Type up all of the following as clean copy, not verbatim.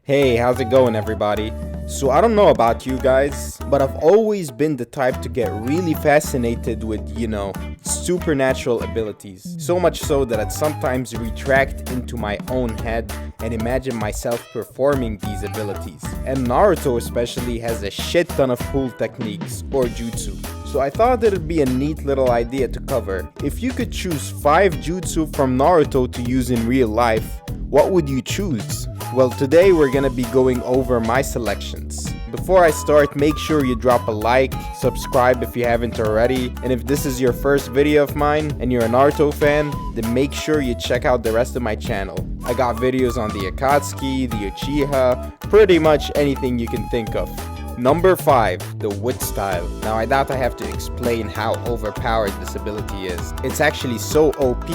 Hey, how's it going, everybody? So I don't know about you guys, but I've always been the type to get really fascinated with, supernatural abilities. So much so that I'd sometimes retract into my own head and imagine myself performing these abilities. And Naruto especially has a shit ton of cool techniques, or jutsu. So I thought that it'd be a neat little idea to cover. If you could choose 5 jutsu from Naruto to use in real life, what would you choose? Well, today we're gonna be going over my selections. Before I start, make sure you drop a like, subscribe if you haven't already, and if this is your first video of mine and you're a Naruto fan, then make sure you check out the rest of my channel. I got videos on the Akatsuki, the Uchiha, pretty much anything you can think of. Number 5, the Wood Style. Now I doubt I have to explain how overpowered this ability is. It's actually so OP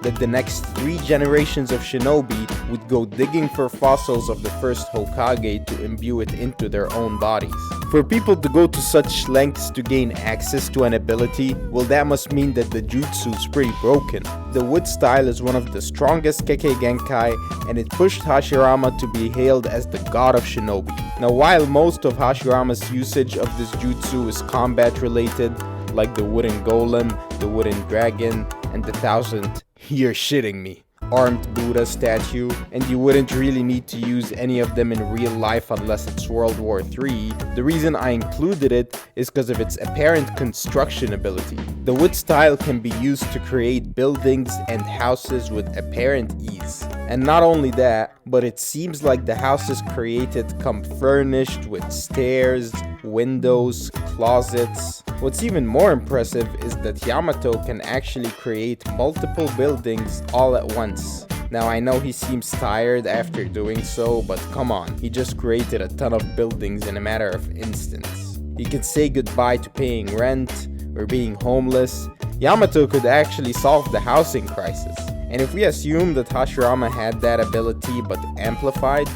that the next 3 generations of shinobi would go digging for fossils of the first Hokage to imbue it into their own bodies. For people to go to such lengths to gain access to an ability, well, that must mean that the jutsu is pretty broken. The Wood Style is one of the strongest Kekkei Genkai, and it pushed Hashirama to be hailed as the god of shinobi. Now while most of Hashirama's usage of this jutsu is combat related, like the wooden golem, the wooden dragon, and the 1000, you're shitting me, armed Buddha statue, and you wouldn't really need to use any of them in real life unless it's World War III. The reason I included it is because of its apparent construction ability. The Wood Style can be used to create buildings and houses with apparent ease. And not only that, but it seems like the houses created come furnished with stairs, windows, closets. What's even more impressive is that Yamato can actually create multiple buildings all at once. Now I know he seems tired after doing so, but come on, he just created a ton of buildings in a matter of instants. He could say goodbye to paying rent or being homeless. Yamato could actually solve the housing crisis. And if we assume that Hashirama had that ability but amplified,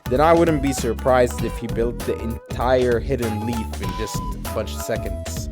then I wouldn't be surprised if he built the entire Hidden Leaf in just a bunch of seconds.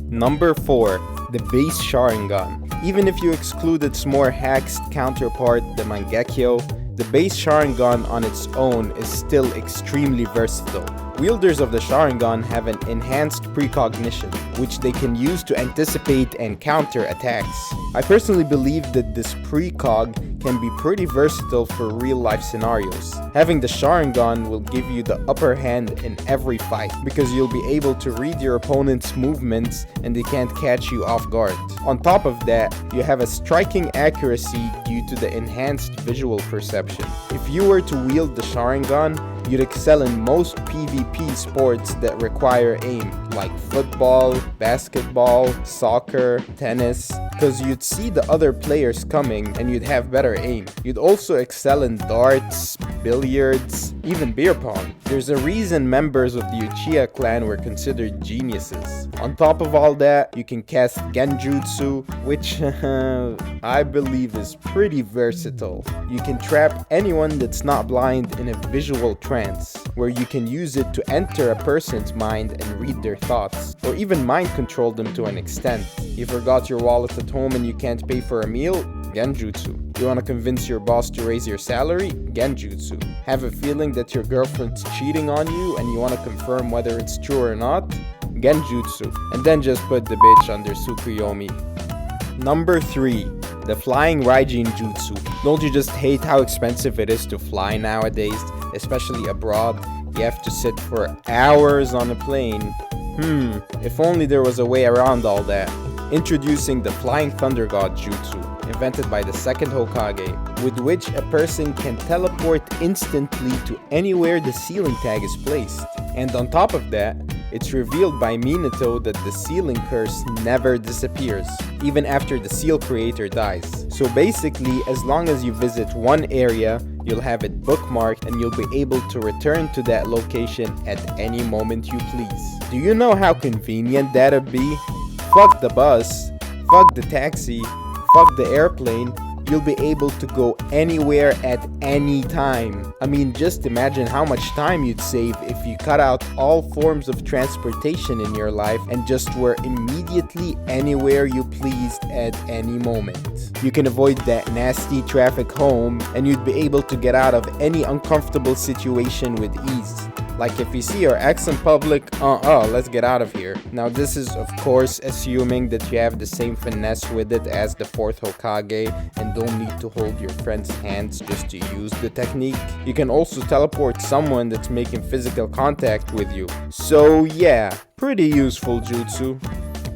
Number 4, the Base Sharingan. Even if you exclude its more hacked counterpart, the Mangekyo, the Base Sharingan on its own is still extremely versatile. Wielders of the Sharingan have an enhanced precognition, which they can use to anticipate and counter attacks. I personally believe that this precog can be pretty versatile for real-life scenarios. Having the Sharingan will give you the upper hand in every fight, because you'll be able to read your opponent's movements and they can't catch you off guard. On top of that, you have a striking accuracy due to the enhanced visual perception. If you were to wield the Sharingan, you'd excel in most PvP sports that require aim, like football, basketball, soccer, tennis, because you'd see the other players coming and you'd have better aim. You'd also excel in darts, billiards, even beer pong. There's a reason members of the Uchiha clan were considered geniuses. On top of all that, you can cast Genjutsu, which I believe is pretty versatile. You can trap anyone that's not blind in a visual trance, where you can use it to enter a person's mind and read their thoughts, or even mind control them to an extent. You forgot your wallet at home and you can't pay for a meal? Genjutsu. You want to convince your boss to raise your salary? Genjutsu. Have a feeling that your girlfriend's cheating on you and you want to confirm whether it's true or not? Genjutsu. And then just put the bitch under Tsukuyomi. Number 3, the Flying Raijin Jutsu. Don't you just hate how expensive it is to fly nowadays, especially abroad? You have to sit for hours on a plane. If only there was a way around all that. Introducing the Flying Thunder God Jutsu, invented by the second Hokage, with which a person can teleport instantly to anywhere the ceiling tag is placed. And on top of that, it's revealed by Minato that the ceiling curse never disappears, even after the seal creator dies. So basically, as long as you visit one area, you'll have it bookmarked and you'll be able to return to that location at any moment you please. Do you know how convenient that'd be? Fuck the bus, fuck the taxi, fuck the airplane, you'll be able to go anywhere at any time. I mean, just imagine how much time you'd save if you cut out all forms of transportation in your life and just were immediately anywhere you pleased at any moment. You can avoid that nasty traffic home, and you'd be able to get out of any uncomfortable situation with ease. Like if you see your ex in public, let's get out of here. Now this is of course assuming that you have the same finesse with it as the 4th Hokage and don't need to hold your friend's hands just to use the technique. You can also teleport someone that's making physical contact with you. So yeah, pretty useful jutsu.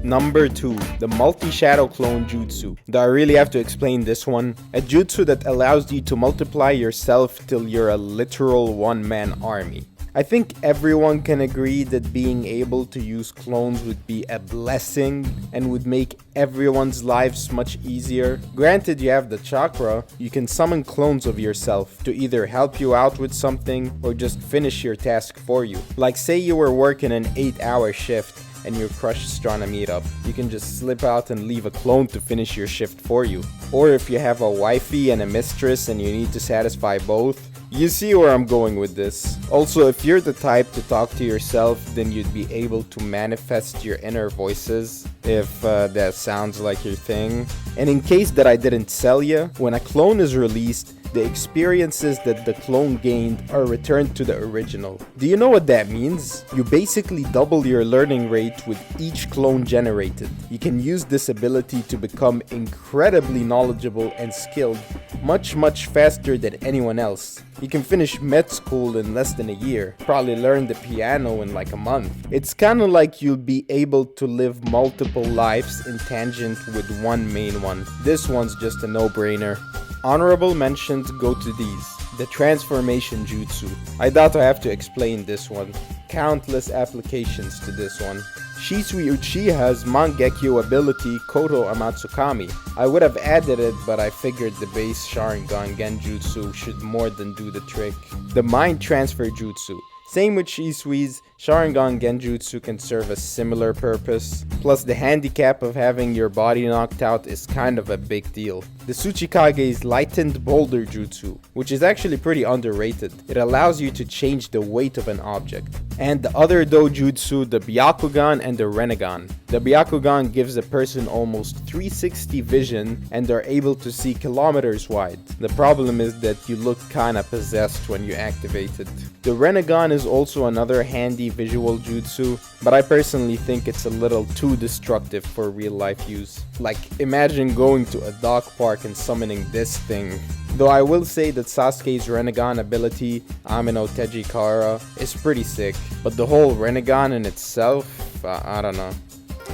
Number 2, the Multishadow Clone Jutsu. Do I really have to explain this one? A jutsu that allows you to multiply yourself till you're a literal one-man army. I think everyone can agree that being able to use clones would be a blessing and would make everyone's lives much easier. Granted, you have the chakra, you can summon clones of yourself to either help you out with something or just finish your task for you. Like say you were working an 8-hour shift and your crush is trying to meet up. You can just slip out and leave a clone to finish your shift for you. Or if you have a wifey and a mistress and you need to satisfy both, you see where I'm going with this. Also, if you're the type to talk to yourself, then you'd be able to manifest your inner voices, if that sounds like your thing. And in case that I didn't sell you, when a clone is released, the experiences that the clone gained are returned to the original. Do you know what that means? You basically double your learning rate with each clone generated. You can use this ability to become incredibly knowledgeable and skilled much faster than anyone else. You can finish med school in less than a year, probably learn the piano in like a month. It's kinda like you'll be able to live multiple lives in tangent with one main one. This one's just a no-brainer. Honorable mentions go to these. The Transformation Jutsu. I doubt I have to explain this one. Countless applications to this one. Shisui Uchiha's Mangekyo ability Koto Amatsukami. I would have added it, but I figured the base Sharingan Genjutsu should more than do the trick. The Mind Transfer Jutsu. Same with Shisui's, Sharingan Genjutsu can serve a similar purpose. Plus the handicap of having your body knocked out is kind of a big deal. The Tsuchikage's Lightened Boulder Jutsu, which is actually pretty underrated. It allows you to change the weight of an object. And the other dojutsu, the Byakugan and the Renegan. The Byakugan gives a person almost 360 vision and they're able to see kilometers wide. The problem is that you look kinda possessed when you activate it. The Renegan is also another handy visual jutsu, but I personally think it's a little too destructive for real life use. Like, imagine going to a dog park and summoning this thing. Though I will say that Sasuke's Renegan ability, Amino Tejikara, is pretty sick, but the whole Renegan in itself, I don't know.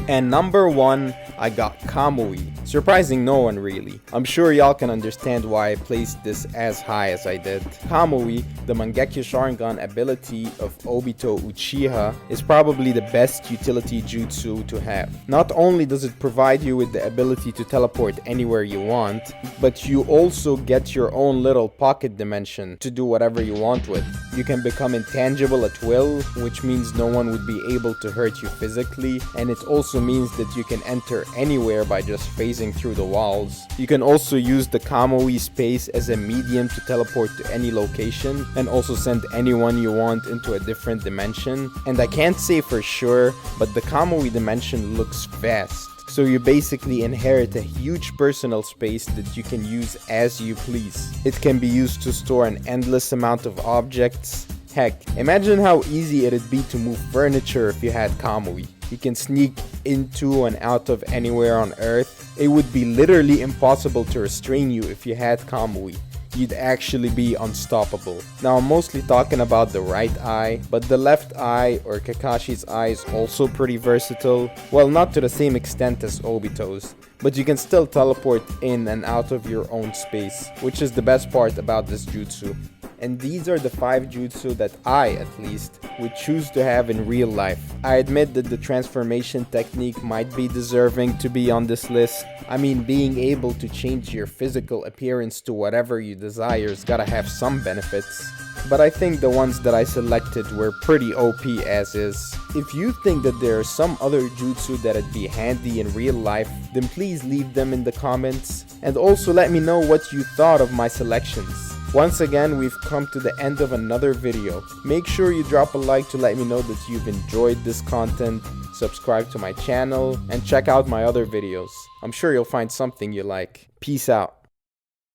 And number 1, I got Kamui. Surprising no one really. I'm sure y'all can understand why I placed this as high as I did. Kamui, the Mangekyo Sharingan ability of Obito Uchiha, is probably the best utility jutsu to have. Not only does it provide you with the ability to teleport anywhere you want, but you also get your own little pocket dimension to do whatever you want with. You can become intangible at will, which means no one would be able to hurt you physically, and it also means that you can enter anywhere by just phasing through the walls. You can also use the Kamui space as a medium to teleport to any location and also send anyone you want into a different dimension. And I can't say for sure, but the Kamui dimension looks fast. So you basically inherit a huge personal space that you can use as you please. It can be used to store an endless amount of objects. Heck, imagine how easy it'd be to move furniture if you had Kamui. You can sneak into and out of anywhere on Earth. It would be literally impossible to restrain you if you had Kamui. You'd actually be unstoppable. Now I'm mostly talking about the right eye, but the left eye or Kakashi's eye is also pretty versatile. Well, not to the same extent as Obito's, but you can still teleport in and out of your own space, which is the best part about this jutsu. and these are the 5 jutsu that I, at least, would choose to have in real life. I admit that the transformation technique might be deserving to be on this list. I mean, being able to change your physical appearance to whatever you desire's gotta have some benefits. But I think the ones that I selected were pretty OP as is. If you think that there are some other jutsu that'd be handy in real life, then please leave them in the comments. And also let me know what you thought of my selections. Once again, we've come to the end of another video. Make sure you drop a like to let me know that you've enjoyed this content, subscribe to my channel, and check out my other videos. I'm sure you'll find something you like. Peace out.